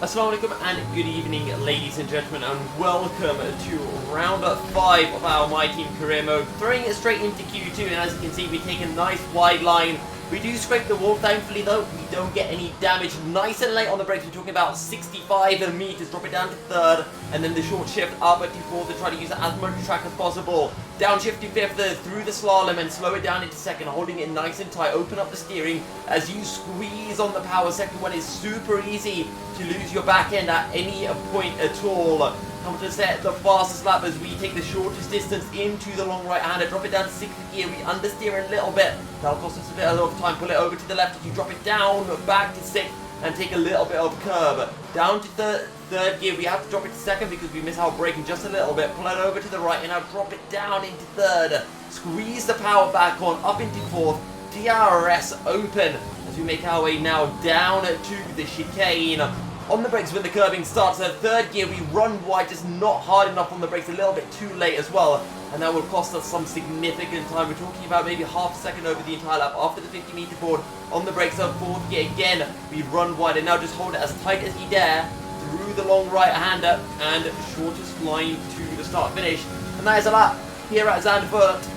Assalamu alaikum and good evening, ladies and gentlemen, and welcome to round 5 of our My Team career mode. Throwing it straight into Q2, and as you can see, we take a nice wide line. We do scrape the wall, thankfully though, we don't get any damage. Nice and late on the brakes, we're talking about 65 meters, drop it down to third, and then the short shift up to fourth to try to use as much track as possible. Downshift to fifth through the slalom and slow it down into second, holding it nice and tight. Open up the steering as you squeeze on the power. Second one is super easy to lose your back end at any point at all. Come to set the fastest lap as we take the shortest distance into the long right hander. Drop it down to 6th gear. We understeer a little bit. That'll cost us a bit of time. Pull it over to the left as you drop it down back to 6th and take a little bit of curb. Down to third gear. We have to drop it to 2nd because we miss our braking just a little bit. Pull it over to the right and now drop it down into 3rd. Squeeze the power back on up into 4th. DRS open as we make our way now down to the chicane. On the brakes when the curbing starts, at 3rd gear we run wide, just not hard enough on the brakes, a little bit too late as well, and that will cost us some significant time. We're talking about maybe half a second over the entire lap after the 50 meter board. On the brakes at 4th gear again, we run wide and now just hold it as tight as you dare through the long right hander and shortest line to the start finish. And that is a lap here at Zandvoort,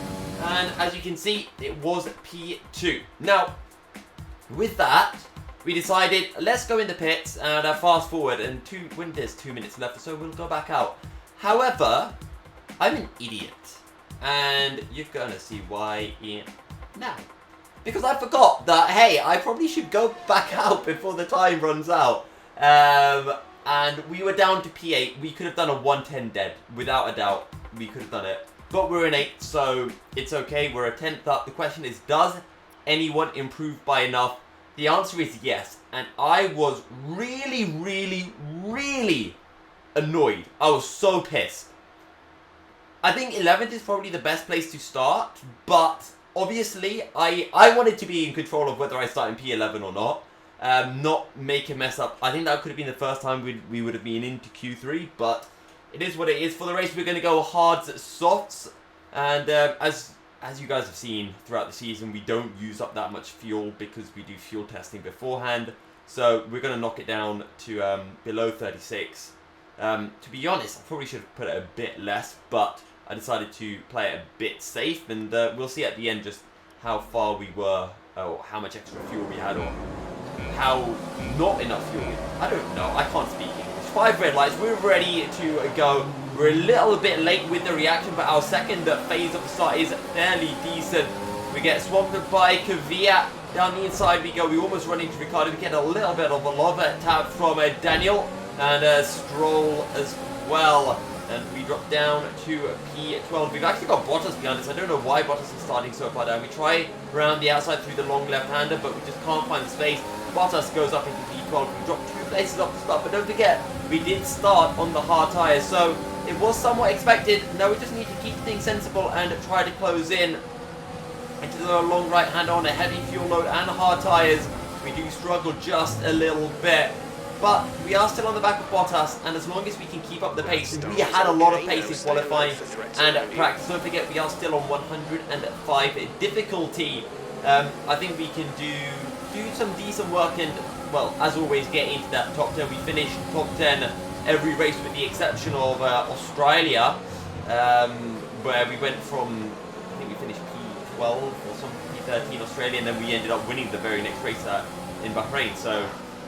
and as you can see, it was P2. Now, with that, we decided, let's go in the pits and fast forward, and when there's 2 minutes left, so we'll go back out. However, I'm an idiot, and you're gonna see why now. Because I forgot that, hey, I probably should go back out before the time runs out. And we were down to P8. We could have done a 110 dead, without a doubt. We could have done it. But we're in 8th, so it's okay. We're a 10th up. The question is, does anyone improve by enough? The answer is yes, and I was really annoyed. I was so pissed. I think 11th is probably the best place to start, but obviously I wanted to be in control of whether I start in P11 or not make a mess up. I think that could have been the first time we would have been into Q3, but it is what it is. For the race, we're going to go hards, softs, and as you guys have seen throughout the season, we don't use up that much fuel because we do fuel testing beforehand. So we're going to knock it down to below 36. To be honest, I probably should have put it a bit less, but I decided to play it a bit safe. And we'll see at the end just how far we were, or how much extra fuel we had, or how not enough fuel. I don't know. I can't speak English. 5 red lights. We're ready to go. We're a little bit late with the reaction, but our second phase of the start is fairly decent. We get swamped by Kvyat. Down the inside we go. We almost run into Ricardo. We get a little bit of a lava tap from Daniel and Stroll as well. And we drop down to P12. We've actually got Bottas behind us. I don't know why Bottas is starting so far down. We try around the outside through the long left-hander, but we just can't find the space. Bottas goes up into P12. We drop 2 places off the start, but don't forget, we did start on the hard tyres, so it was somewhat expected. Now we just need to keep things sensible and try to close in into the long right hand on a heavy fuel load and hard tyres. We do struggle just a little bit, but we are still on the back of Bottas, and as long as we can keep up the pace, and we had a lot of pace in qualifying and practice. Don't forget, we are still on 105 difficulty. I think we can do some decent work and, well, as always, get into that top 10. We finished top 10 every race with the exception of Australia, where we went from, I think we finished P12 or some P13 Australia, and then we ended up winning the very next race in Bahrain. So,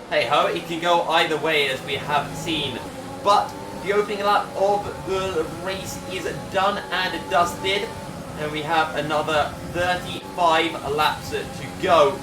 hey ho, it can go either way, as we have seen. But the opening lap of the race is done and dusted, and we have another 35 laps to go.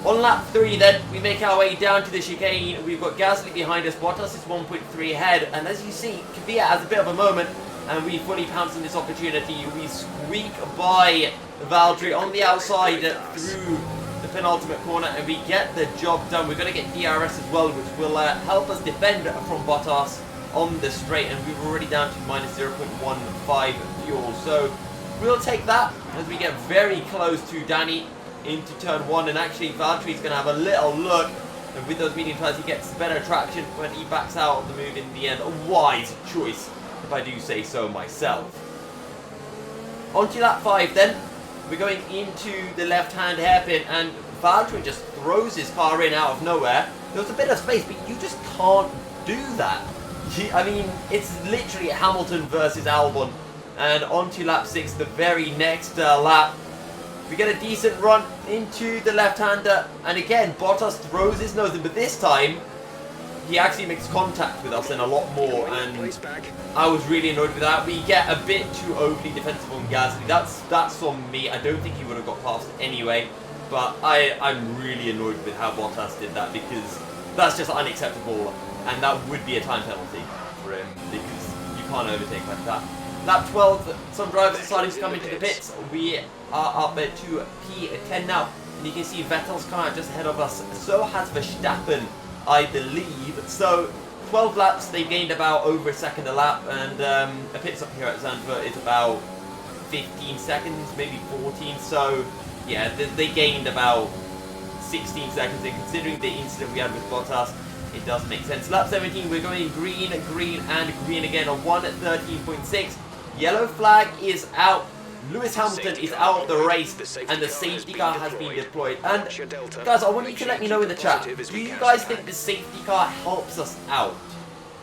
On lap 3 then, we make our way down to the chicane. We've got Gasly behind us, Bottas is 1.3 ahead, and as you see, Kvyat has a bit of a moment, and we fully pounce on this opportunity. We squeak by Valtteri on the outside through the penultimate corner, and we get the job done. We're going to get DRS as well, which will help us defend from Bottas on the straight, and we're already down to minus 0.15 fuel. So we'll take that as we get very close to Danny into turn 1, and actually Valtteri's going to have a little look, and with those medium tyres he gets better traction when he backs out of the move in the end. A wise choice, if I do say so myself. On to lap 5 then. We're going into the left-hand hairpin, and Valtteri just throws his car in out of nowhere. There was a bit of space, but you just can't do that. I mean, it's literally Hamilton versus Albon. And on to lap 6, the very next lap. We get a decent run into the left-hander. And again, Bottas throws his nose in, but this time, he actually makes contact with us and a lot more, and I was really annoyed with that. We get a bit too overly defensive on Gasly. That's on me. I don't think he would have got past anyway, but I'm really annoyed with how Bottas did that, because that's just unacceptable, and that would be a time penalty for him, because you can't overtake like that. Lap 12, some drivers deciding to come into the pits. We are up to P10 now, and you can see Vettel's car just ahead of us. So has Verstappen, I believe. So 12 laps, they've gained about over a second a lap, and a pit stop here at Zandvoort is about 15 seconds, maybe 14. So yeah, they gained about 16 seconds, and considering the incident we had with Bottas, it does make sense. Lap 17, we're going green, green, and green again on 1:13.6. Yellow flag is out. Lewis Hamilton is out of the race, and the safety car has been deployed. And guys, I want you to let me know in the chat, do you guys think the safety car helps us out?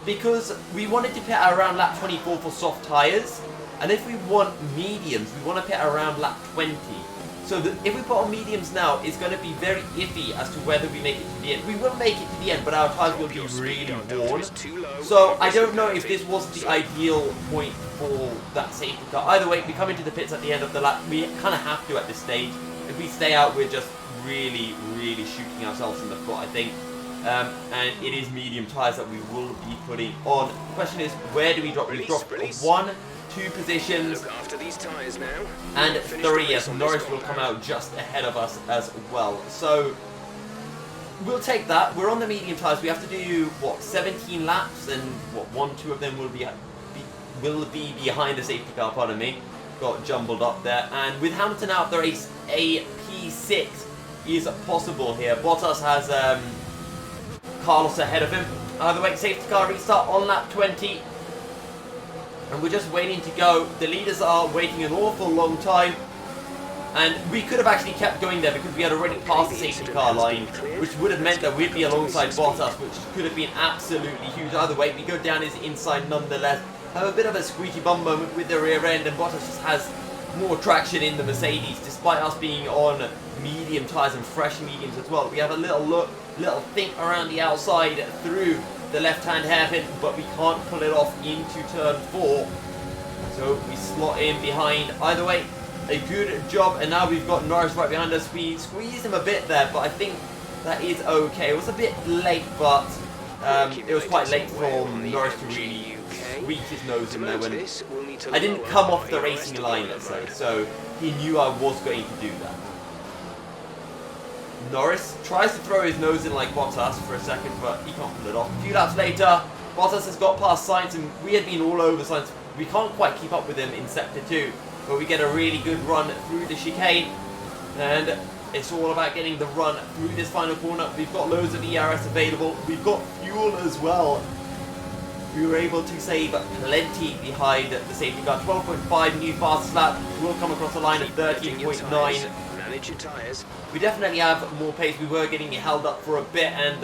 Because we wanted to pit around lap 24 for soft tyres, and if we want mediums, we want to pit around lap 20. So if we put on mediums now, it's going to be very iffy as to whether we make it to the end. We will make it to the end, but our tyres will be really worn. So I don't know if this was the ideal point for that safety car. Either way, we come into the pits at the end of the lap. We kind of have to at this stage. If we stay out, we're just really, really shooting ourselves in the foot, I think. And it is medium tyres that we will be putting on. The question is, where do we drop? We drop 1, 2 positions, after these tires now. and 3, as Norris will come out just ahead of us as well. So we'll take that. We're on the medium tyres. We have to do what, 17 laps, and what, 1, 2 of them will be behind the safety car. Pardon me, got jumbled up there. And with Hamilton out of the race, a P6 is possible here. Bottas has Carlos ahead of him. Either way, safety car restart on lap 20. And we're just waiting to go. The leaders are waiting an awful long time. And we could have actually kept going there because we had already passed the safety car line, which would have meant that we'd be alongside Bottas, which could have been absolutely huge. Either way, we go down his inside nonetheless. Have a bit of a squeaky bum moment with the rear end, and Bottas just has more traction in the Mercedes, despite us being on medium tyres and fresh mediums as well. We have a little think around the outside through the left-hand hairpin, but we can't pull it off into turn 4. So we slot in behind. Either way, a good job, and now we've got Norris right behind us. We squeezed him a bit there, but I think that is okay. It was a bit late, but it was quite late for Norris to really squeak his nose in there when I didn't come off the racing line, let's say, so he knew I was going to do that. Norris tries to throw his nose in like Bottas for a second, but he can't pull it off. A few laps later, Bottas has got past Sainz, and we had been all over Sainz. We can't quite keep up with him in Sector 2, but we get a really good run through the chicane, and it's all about getting the run through this final corner. We've got loads of ERS available. We've got fuel as well. We were able to save plenty behind the safety car. 12.5 new fastest lap. We'll come across a line of 13.9. We definitely have more pace. We were getting held up for a bit, and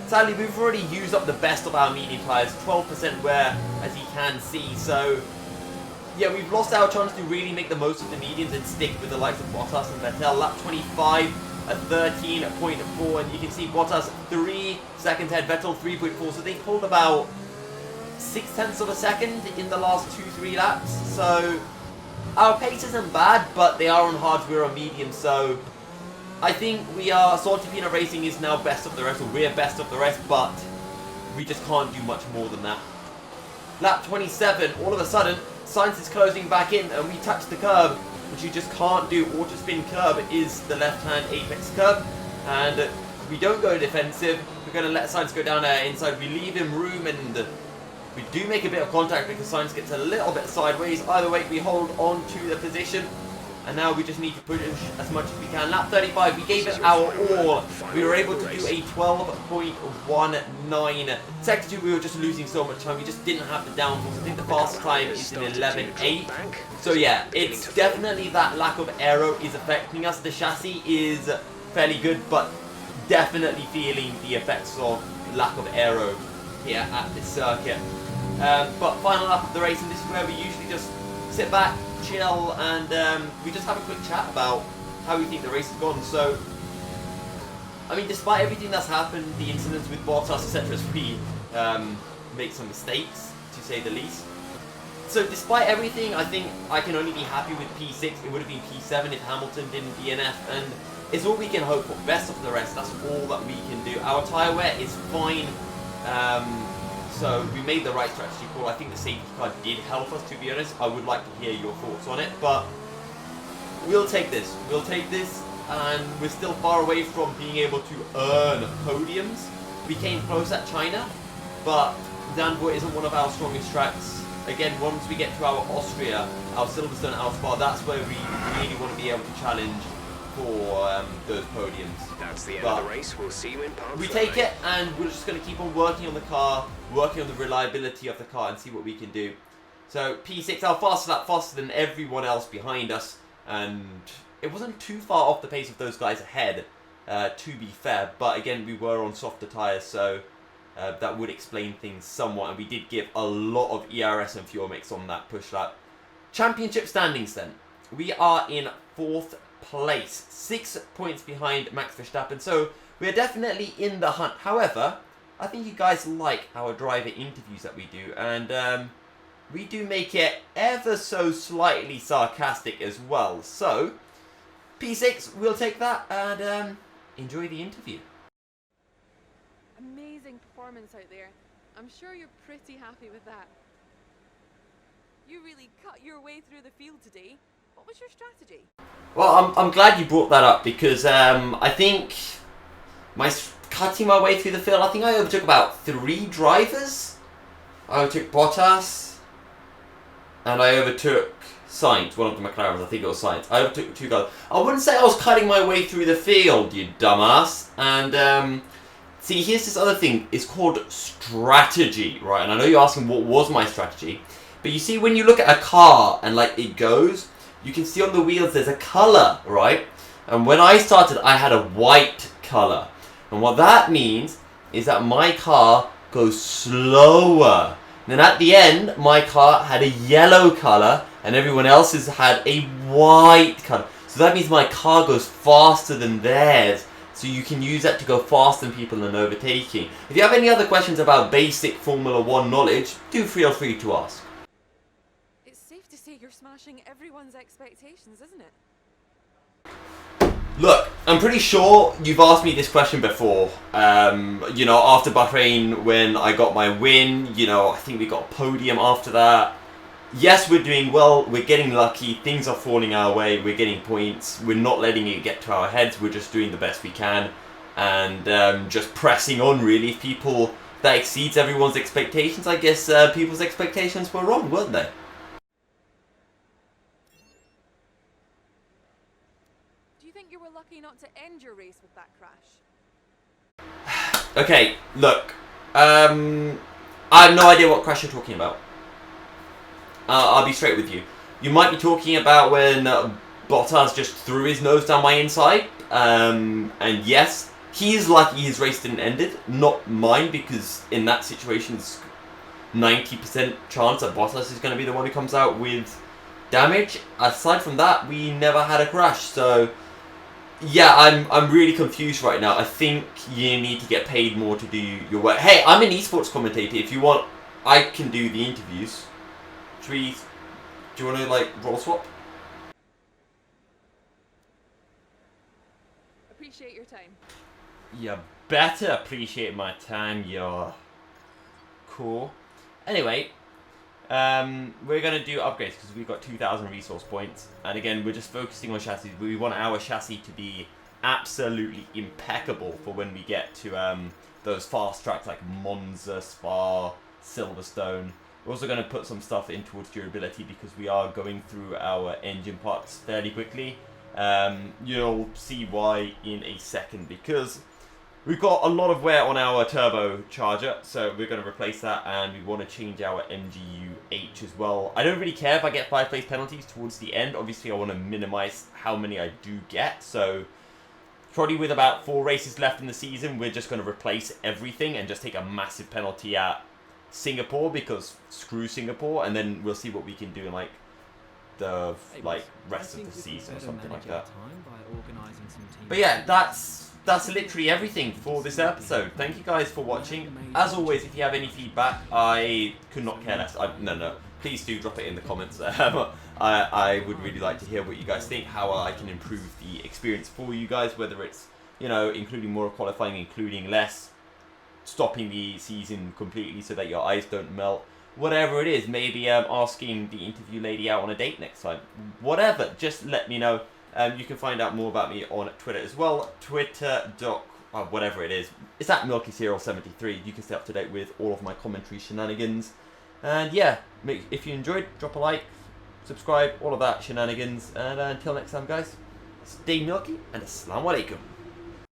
sadly we've already used up the best of our medium tyres. 12% wear, as you can see. So yeah, we've lost our chance to really make the most of the mediums and stick with the likes of Bottas and Vettel. Lap 25 at 13.4, and you can see Bottas 3 seconds ahead, Vettel 3.4. So they pulled about 0.6 of a second in the last 2-3 laps. So our pace isn't bad, but they are on hards, we're on medium. So I think we are, Salty Peanut Racing is now best of the rest, or we're best of the rest, but we just can't do much more than that. Lap 27, all of a sudden Sainz is closing back in, and we touch the curb, which you just can't do. Auto spin curb is the left-hand apex curb, and we don't go defensive. We're going to let Sainz go down our inside. We leave him room, and we do make a bit of contact because Sainz gets a little bit sideways. Either way, we hold on to the position, and now we just need to push as much as we can. Lap 35, we gave it our all. We were able to do a 12.19. Sector 2, we were just losing so much time. We just didn't have the downforce. I think the fastest time is in 11.8. So yeah, it's definitely that lack of aero is affecting us. The chassis is fairly good, but definitely feeling the effects of lack of aero here at this circuit. But final lap of the race, and this is where we usually just sit back, chill, and we just have a quick chat about how we think the race has gone. So, I mean, despite everything that's happened, the incidents with Bottas, etc., we make some mistakes, to say the least. So despite everything, I think I can only be happy with P6. It would have been P7 if Hamilton didn't DNF, and it's all we can hope for. Best of the rest, that's all that we can do. Our tyre wear is fine, so we made the right strategy call. I think the safety car did help us, to be honest. I would like to hear your thoughts on it, but we'll take this. We'll take this, and we're still far away from being able to earn podiums. We came close at China, but Zandvoort isn't one of our strongest tracks. Again, once we get to our Austria, our Silverstone, our Spa, that's where we really want to be able to challenge for those podiums. That's the end of the race. We'll see you in Palm. We take it, and we're just going to keep on working on the car, working on the reliability of the car, and see what we can do. So P6, our fastest lap, faster than everyone else behind us, and it wasn't too far off the pace of those guys ahead, to be fair. But again, we were on softer tyres, so that would explain things somewhat, and we did give a lot of ERS and fuel mix on that push lap. Championship standings then. We are in 4th place, 6 points behind Max Verstappen, so we are definitely in the hunt. However, I think you guys like our driver interviews that we do, and we do make it ever so slightly sarcastic as well. So, P6, we'll take that, and enjoy the interview. Amazing performance out there. I'm sure you're pretty happy with that. You really cut your way through the field today. What was your strategy? Well, I'm glad you brought that up, because I think cutting my way through the field, I think I overtook about 3 drivers. I overtook Bottas, and I overtook Sainz, one of the McLarens. I think it was Sainz. I overtook 2 guys. I wouldn't say I was cutting my way through the field, you dumbass. And see, here's this other thing. It's called strategy, right? And I know you're asking what was my strategy. But you see, when you look at a car and like it goes, you can see on the wheels there's a color, right? And when I started, I had a white color. And what that means is that my car goes slower. And then at the end, my car had a yellow color and everyone else's had a white color. So that means my car goes faster than theirs. So you can use that to go faster than people and overtaking. If you have any other questions about basic Formula 1 knowledge, do feel free to ask. It's safe to say you're smashing everyone's expectations, isn't it? Look, I'm pretty sure you've asked me this question before. You know, after Bahrain, when I got my win, you know, I think we got a podium after that. Yes, we're doing well, we're getting lucky, things are falling our way, we're getting points, we're not letting it get to our heads, we're just doing the best we can, and just pressing on really. If people, that exceeds everyone's expectations, I guess people's expectations were wrong, weren't they? Do you think you were lucky not to end your race with that crash? Okay, look, I have no idea what crash you're talking about. I'll be straight with you. You might be talking about when Bottas just threw his nose down my inside. And yes, he's lucky his race didn't end it, not mine, because in that situation it's 90% chance that Bottas is going to be the one who comes out with damage. Aside from that, we never had a crash. So yeah, I'm really confused right now. I think you need to get paid more to do your work. Hey, I'm an esports commentator. If you want, I can do the interviews. Do you want to, like, role swap? Appreciate your time. You better appreciate my time, you're cool. Anyway, we're going to do upgrades because we've got 2,000 resource points. And again, we're just focusing on chassis. We want our chassis to be absolutely impeccable for when we get to those fast tracks like Monza, Spa, Silverstone. We're also going to put some stuff in towards durability because we are going through our engine parts fairly quickly. You'll see why in a second, because we've got a lot of wear on our turbocharger, so we're going to replace that, and we want to change our MGU-H as well. I don't really care if I get 5-place penalties towards the end. Obviously, I want to minimize how many I do get, so Probably with about 4 races left in the season, we're just going to replace everything and just take a massive penalty at Singapore, because screw Singapore, and then we'll see what we can do in like the rest of the season or something like that. But yeah, that's literally everything for this episode. Thank you guys for watching. As always, if you have any feedback, I could not care less. No, please do drop it in the comments. I would really like to hear what you guys think, how I can improve the experience for you guys, whether it's, you know, including more qualifying, including less, stopping the season completely so that your eyes don't melt, whatever it is. Maybe asking the interview lady out on a date next time, whatever, just let me know. You can find out more about me on Twitter as well, whatever it is, it's at MilkyCerial73. You can stay up to date with all of my commentary shenanigans, and yeah, if you enjoyed, drop a like, subscribe, all of that shenanigans, and until next time guys, stay milky and assalamu alaikum.